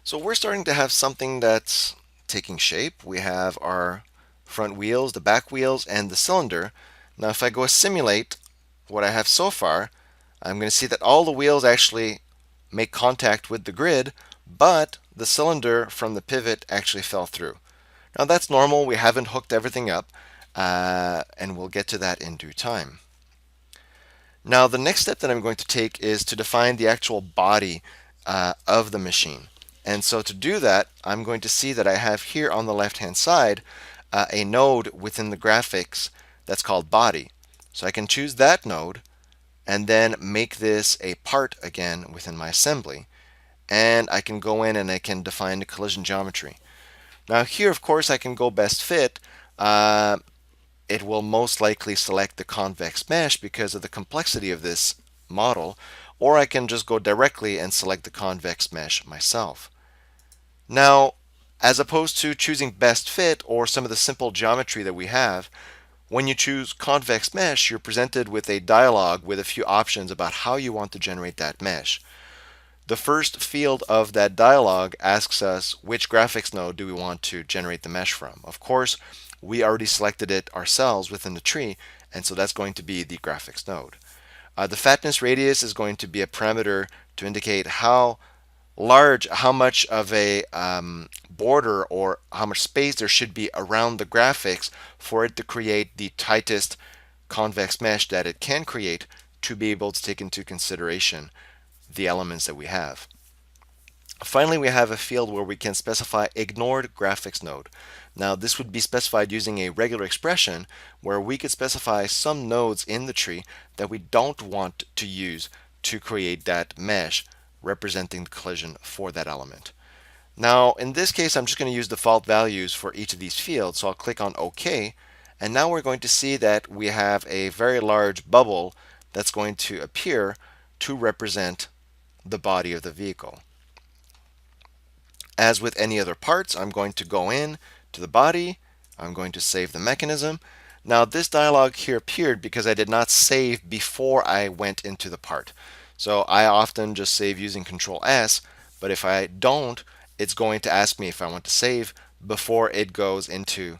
So we're starting to have something that's taking shape. We have our front wheels, the back wheels, and the cylinder. Now if I go simulate what I have so far, I'm going to see that all the wheels actually make contact with the grid, but the cylinder from the pivot actually fell through. Now that's normal. We haven't hooked everything up, and we'll get to that in due time. Now the next step that I'm going to take is to define the actual body of the machine. And so to do that, I'm going to see that I have here on the left-hand side a node within the graphics that's called body. So I can choose that node and then make this a part again within my assembly. And I can go in and I can define the collision geometry. Now here, of course, I can go best fit. It will most likely select the convex mesh because of the complexity of this model, or I can just go directly and select the convex mesh myself. Now, as opposed to choosing best fit or some of the simple geometry that we have, when you choose convex mesh, you're presented with a dialog with a few options about how you want to generate that mesh. The first field of that dialog asks us which graphics node do we want to generate the mesh from. Of course, we already selected it ourselves within the tree, and so that's going to be the graphics node. The fatness radius is going to be a parameter to indicate how large, how much of a border or how much space there should be around the graphics for it to create the tightest convex mesh that it can create to be able to take into consideration the elements that we have. Finally, we have a field where we can specify ignored graphics node. Now, this would be specified using a regular expression where we could specify some nodes in the tree that we don't want to use to create that mesh representing the collision for that element. Now, in this case, I'm just going to use default values for each of these fields. So I'll click on OK. And now we're going to see that we have a very large bubble that's going to appear to represent the body of the vehicle. As with any other parts, I'm going to go in to the body. I'm going to save the mechanism. Now this dialog here appeared because I did not save before I went into the part. So I often just save using Control S, but if I don't, it's going to ask me if I want to save before it goes into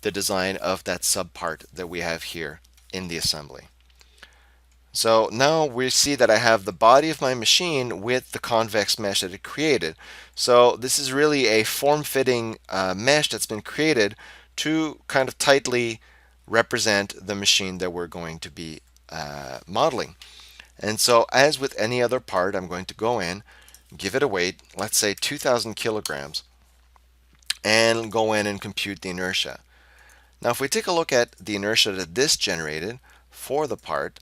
the design of that subpart that we have here in the assembly. So now we see that I have the body of my machine with the convex mesh that it created. So this is really a form-fitting mesh that's been created to kind of tightly represent the machine that we're going to be modeling. And so as with any other part, I'm going to go in, give it a weight, let's say 2,000 kilograms, and go in and compute the inertia. Now if we take a look at the inertia that this generated for the part,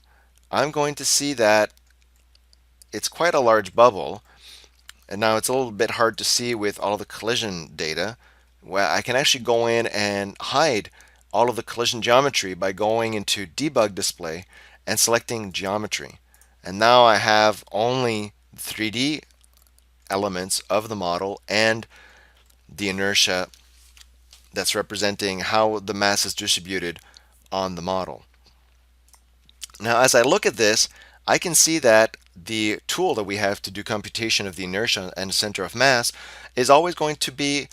I'm going to see that it's quite a large bubble, and now it's a little bit hard to see with all the collision data. Well, I can actually go in and hide all of the collision geometry by going into debug display and selecting geometry. And now I have only 3D elements of the model and the inertia that's representing how the mass is distributed on the model. Now as I look at this, I can see that the tool that we have to do computation of the inertia and center of mass is always going to be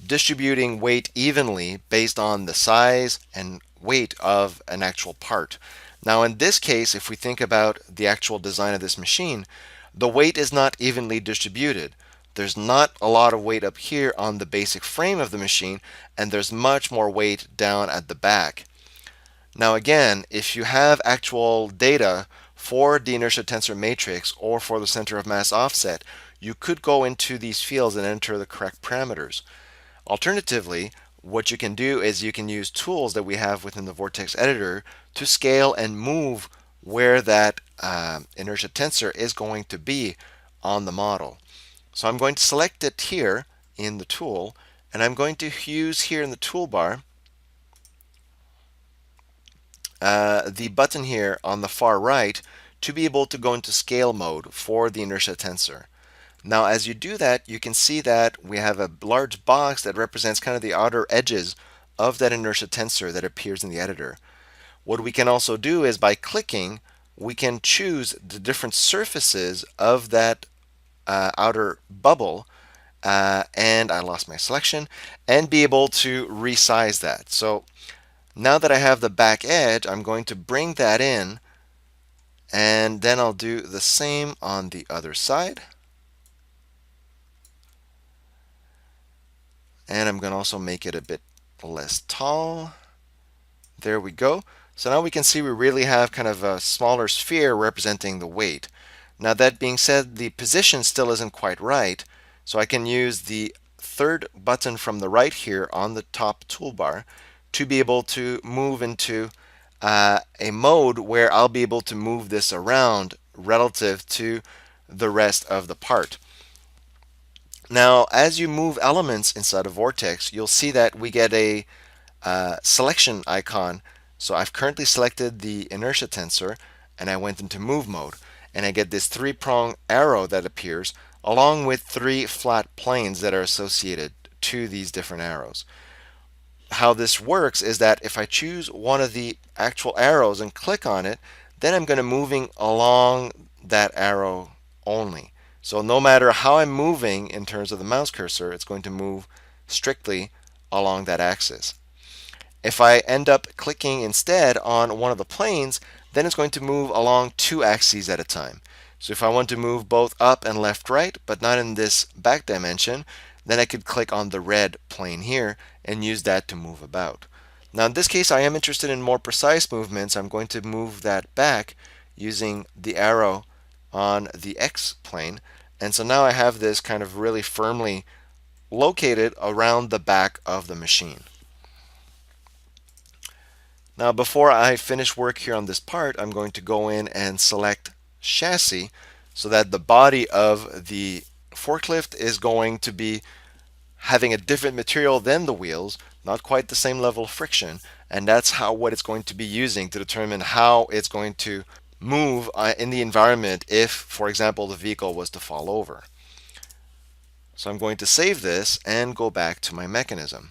distributing weight evenly based on the size and weight of an actual part. Now in this case, if we think about the actual design of this machine, the weight is not evenly distributed. There's not a lot of weight up here on the basic frame of the machine, and there's much more weight down at the back. Now again, if you have actual data for the inertia tensor matrix or for the center of mass offset, you could go into these fields and enter the correct parameters. Alternatively, what you can do is you can use tools that we have within the Vortex editor to scale and move where that inertia tensor is going to be on the model. So I'm going to select it here in the tool, and I'm going to use here in the toolbar the button here on the far right to be able to go into scale mode for the inertia tensor. Now as you do that, you can see that we have a large box that represents kind of the outer edges of that inertia tensor that appears in the editor. What we can also do is by clicking, we can choose the different surfaces of that outer bubble and I lost my selection, and be able to resize that. So now that I have the back edge, I'm going to bring that in, and then I'll do the same on the other side. And I'm going to also make it a bit less tall. There we go. So now we can see we really have kind of a smaller sphere representing the weight. Now that being said, the position still isn't quite right, so I can use the third button from the right here on the top toolbar to be able to move into a mode where I'll be able to move this around relative to the rest of the part. Now, as you move elements inside a vortex, you'll see that we get a selection icon. So I've currently selected the inertia tensor, and I went into move mode, and I get this three-prong arrow that appears along with three flat planes that are associated to these different arrows. How this works is that if I choose one of the actual arrows and click on it, then I'm going to moving along that arrow only. So no matter how I'm moving in terms of the mouse cursor, it's going to move strictly along that axis. If I end up clicking instead on one of the planes, then it's going to move along two axes at a time. So if I want to move both up and left right, but not in this back dimension, then I could click on the red plane here and use that to move about. Now in this case, I am interested in more precise movements. I'm going to move that back using the arrow on the X plane. And so now I have this kind of really firmly located around the back of the machine. Now before I finish work here on this part, I'm going to go in and select chassis so that the body of the forklift is going to be having a different material than the wheels, not quite the same level of friction, and that's what it's going to be using to determine how it's going to move in the environment if, for example, the vehicle was to fall over. So I'm going to save this and go back to my mechanism.